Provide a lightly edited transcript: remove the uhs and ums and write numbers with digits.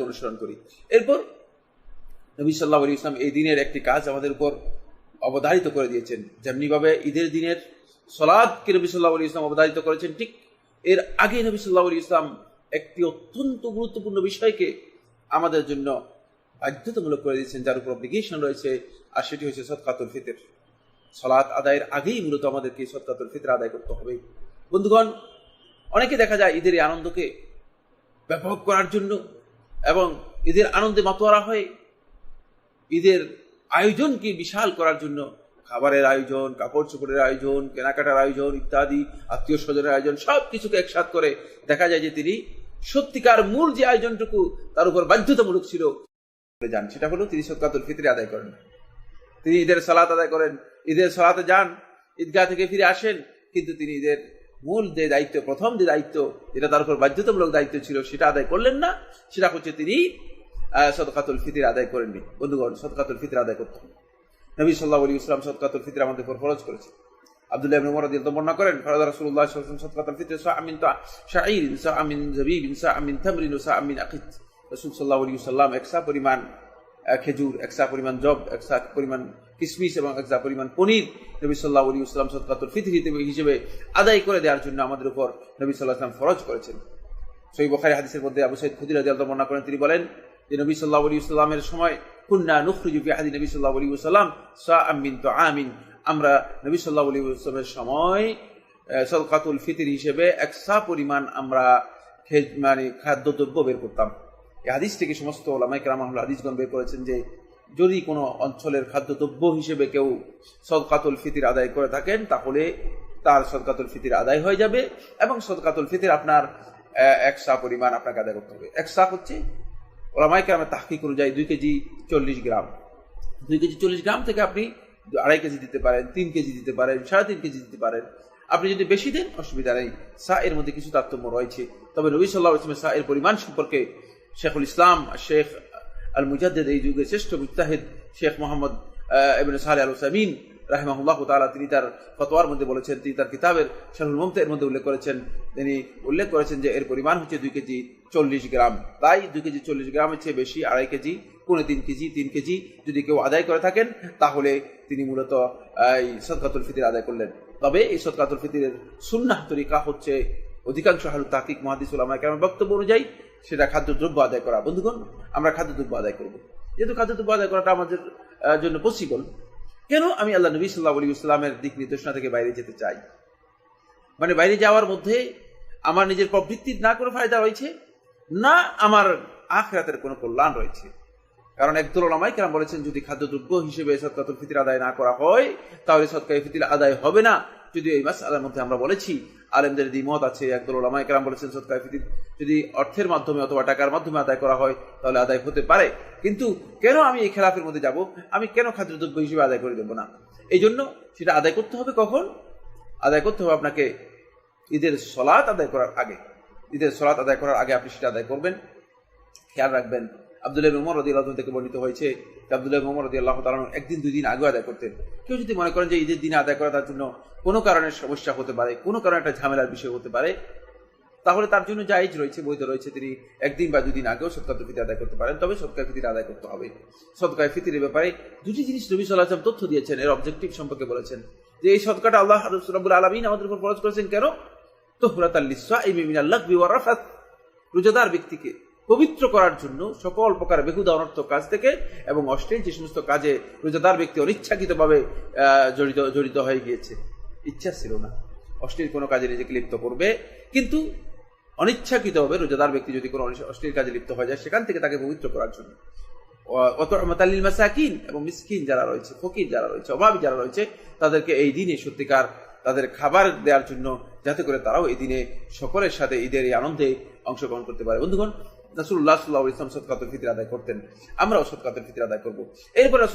অনুসরণ করি। এরপর নবী সাল্লাল্লাহু আলাইহি ওয়াসাল্লাম এই দিনের একটি কাজ আমাদের উপর অবধারিত করে দিয়েছেন। যেমনি ভাবে ঈদের দিনের সালাতকে নবী সাল্লাল্লাহু আলাইহি ওয়াসাল্লাম অবধারিত করেছেন, ঠিক এর আগে নবী সাল্লাল্লাহু আলাইহি ওয়াসাল্লাম একটি অত্যন্ত গুরুত্বপূর্ণ বিষয়কে আমাদের জন্য বাধ্যতামূলক করে দিয়েছেন, যার উপর অব্লিগেশন রয়েছে, আর সেটি হচ্ছে সদকাতুল ফিতর। সালাত আদায়ের আগেই মূলত আমাদেরকে সদকাতুল ফিতর আদায় করতে হবে। বন্ধুগণ, অনেকে দেখা যায় ঈদের এই আনন্দকে ব্যাপক করার জন্য এবং ঈদের আনন্দে মাতোয়ারা হয়ে ঈদের আয়োজনকে বিশাল করার জন্য খাবারের আয়োজন, কাপড় চোপড়ের আয়োজন, কেনাকাটার আয়োজন ইত্যাদি, আত্মীয় স্বজনের আয়োজন, সব কিছুকে একসাথ করে দেখা যায় যে তিনি সত্যিকার মূল যে আয়োজনটুকু তার উপর বাধ্যতামূলক ছিল যান, সেটা হলো তিনি সদকাতুল ফিতর আদায় করেন। তিনি ঈদের সালাত আদায় করেন, ঈদের সালাতে যান, ঈদগাহ থেকে ফিরে আসেন, কিন্তু তিনি ঈদের মূল যে দায়িত্ব, প্রথম যে দায়িত্ব, যেটা তার উপর বাধ্যতামূলক দায়িত্ব ছিল, সেটা আদায় করলেন না। সেটা হচ্ছে তিনি সদকাতুল ফিতর আদায় করেননি। বন্ধুগণ, সদকাতুল ফিতর আদায় করতে হবে। নবী সাল্লাল্লাহু আলাইহি ওয়াসাল্লাম সদকাতুল ফিতর আমাদের উপর ফরজ করেছেন। আব্দুল্লাহ ইবনে উমর রাদিয়াল্লাহু বর্ণনা করেন, ফরজ রাসূলুল্লাহ সাল্লাল্লাহু আলাইহি ওয়াসাল্লাম সদকাতুল ফিতর সাআ মিন শাঈরিন, সাআ মিন যাবিবিন, সাআ মিন তামরিন, সাআ মিন আকিত। রাসূল সাল্লাল্লাহু আলাইহি ওয়াসাল্লাম একসা পরিমাণ খেজুর, একসা পরিমাণ জব, একসা পরিমাণ কিশমিশ এবং একসা পরিমাণ পনির নবী সাল্লাল্লাহু আলাইহি ওয়াসাল্লাম সদকাতুল ফিতর হিসেবে আদায় করে দেওয়ার জন্য আমাদের উপর নবী সাল্লাল্লাহু আলাইহি ওয়াসাল্লাম ফরজ করেছেন। সহিহ বুখারী হাদিসের মধ্যে আবু সাঈদ খুদরি রাদিয়াল্লাহু বর্ণনা করেন, তিনি বলেন যে নবী সাল্লাল্লাহু আলাইহি ওয়াসাল্লামের সময় কুন্না নুখরিজু ফি আহদি নবী সাল্লাল্লাহু আলাইহি ওয়াসাল্লাম সাআম মিন তুআমিন, আমরা নবী সাল্লাল্লাহু আলাইহি ওয়াসাল্লামের সময় সদকাতুল ফিতর হিসেবে একসা পরিমাণ আমরা খাদ্যদ্রব্য বের করতাম। এই হাদিস থেকে সমস্ত উলামায়ে কেরাম আহলে হাদিসগণ বের করেছেন যে যদি কোনো অঞ্চলের খাদ্যদ্রব্য হিসেবে কেউ সদকাতুল ফিতর আদায় করে থাকেন, তাহলে তার সদকাতুল ফিতর আদায় হয়ে যাবে এবং সদকাতুল ফিতর আপনার একসা পরিমাণ আপনাকে আদায় করতে হবে। একসা হচ্ছে ওলামায়ে কেরামের তাহকিক অনুযায়ী 2 কেজি 40 গ্রাম। 2 কেজি 40 গ্রাম থেকে আপনি 2.5 কেজি দিতে পারেন, 3 কেজি দিতে পারেন, 3.5 কেজি দিতে পারেন। আপনি যদি বেশি দেন অসুবিধা নেই। সা এর মধ্যে কিছু তারতম্য রয়েছে, তবে নবী সাল্লাল্লাহু আলাইহি ওয়াসাল্লাম সা এর পরিমাণ সম্পর্কে শেখুল ইসলাম শেখ আল মুজাদ্দিদ, এই যুগের শ্রেষ্ঠ মুজতাহিদ শেখ মোহাম্মদ ইবনে সালেহ আল উসাইমিন রাহিমাহুল্লাহ তাআলা, তিনি তার ফতোয়ার মধ্যে বলেছেন, তিনি তার কিতাবের শারহুল মুমতা এর মধ্যে উল্লেখ করেছেন যে এর পরিমাণ হচ্ছে 2 কেজি 40 গ্রাম। তাই 2 কেজি 40 গ্রামের চেয়ে বেশি 2.5 কেজি, 3 কেজি, 3 কেজি যদি কেউ আদায় করে থাকেন, তাহলে তিনি মূলত এই সদকাতুল ফিতর আদায় করলেন। তবে এই সদকাতুল ফিতরের সুন্নাহ তরিকা হচ্ছে অধিকাংশ আহলুত তাহকিক মুহাদ্দিস উলামায়ে কেরামের বক্তব্য অনুযায়ী সেটা খাদ্যদ্রব্য আদায় করা। বন্ধুগণ, আমরা খাদ্যদ্রব্য আদায় করব। যেহেতু খাদ্যদ্রব্য আদায় করাটা আমাদের জন্য পসিবল, কেন আমি আল্লাহ নবী সাল্লাল্লাহু আলাইহি ওয়াসাল্লামের দিক নির্দেশনা থেকে বাইরে যেতে চাই? মানে বাইরে যাওয়ার মধ্যে আমার নিজের প্রবৃত্তির না কোনো ফায়দা রয়েছে, না আমার আখিরাতের কোনো কল্যাণ রয়েছে। কারণ একদল উলামায়ে কেরাম বলেছেন, যদি খাদ্যদ্রব্য হিসেবে সদকাতুল ফিতর আদায় না করা হয়, তাহলে সদকায়ে ফিতর আদায় হবে না। যদি এই মাসআলার মধ্যে আমরা বলেছি আলেমদের দ্বিমত আছে। একদল উলামায়ে কেরাম বলেছেন সদকায়ে ফিতর যদি অর্থের মাধ্যমে অথবা টাকার মাধ্যমে আদায় করা হয় তাহলে আদায় হতে পারে, কিন্তু কেন আমি এই খেলাফের মধ্যে যাব? আমি কেন খাদ্যদ্রব্য হিসেবে আদায় করে দেব না? এই জন্য সেটা আদায় করতে হবে কখন? আদায় করতে হবে আপনাকে ঈদের সালাত আদায় করার আগে। ঈদের সালাত আদায় করার আগে আপনি সেটা আদায় করবেন। খেয়াল রাখবেন, আব্দুল্লাহ ইবনে উমর রাদিয়াল্লাহু আনহু থেকে বর্ণিত হয়েছে, আব্দুল্লাহ ইবনে উমর রাদিয়াল্লাহু তাআলা একদিন 2 দিন আগে আদায় করতেন। কেউ যদি মনে করেন যে ঈদের দিনে আদায় করা তার জন্য কোনো কারণে সমস্যা হতে পারে, কোনো কারণে একটা ঝামেলার বিষয় হতে পারে, তাহলে তার জন্য জায়েজ রয়েছে, বৈধ রয়েছে, তিনি 1 দিন বা 2 দিন আগেও সদকাতুল ফিতর আদায় করতে পারেন। তবে সদকায়ে ফিতর আদায় করতে হবে। সদকায়ে ফিতরের ব্যাপারে 2টি জিনিস নবী সাল্লাল্লাহু আলাইহি ওয়াসাল্লাম তথ্য দিয়েছেন, এর অবজেক্টিভ সম্পর্কে বলেছেন যে এই সদকাটা আল্লাহ রাব্বুল আলামিন আমাদের উপর ফরজ করেছেন কেন? তুহরাতাল লিসসাইমি মিনাল লাগবি ওয়ার রাফাত, রোজাদার ব্যক্তিকে পবিত্র করার জন্য সকল প্রকার বেহুদা অনর্থক কাজ থেকে এবং অশ্লীল যে সমস্ত কাজে রোজাদার ব্যক্তি অনিচ্ছাকৃতভাবে জড়িত হয়ে গিয়েছে, ইচ্ছা ছিল না অশ্লীল কোনো কাজে নিজেকে লিপ্ত করবে, কিন্তু অনিচ্ছাকৃতভাবে রোজাদার ব্যক্তি যদি কোনো অশ্লীল কাজে লিপ্ত হয়ে যায়, সেখান থেকে তাকে পবিত্র করার জন্য ওয়াতা'মাতাল মাসাকিন, এবং মিসকিন যারা রয়েছে, ফকির যারা রয়েছে, অভাবী যারা রয়েছে, তাদেরকে এই দিনে সত্যিকার তাদের খাবার দেওয়ার জন্য, যাতে করে তারাও এই দিনে সকলের সাথে ঈদের এই আনন্দে অংশগ্রহণ করতে পারে। বন্ধুগণ, রাসূলুল্লাহ সাল্লাল্লাহু আলাইহি ওয়াসাল্লাম সদকাতুল ফিতর আদায় করতেন, আমরাও সদকাতুল ফিতর আদায় করব। এরপর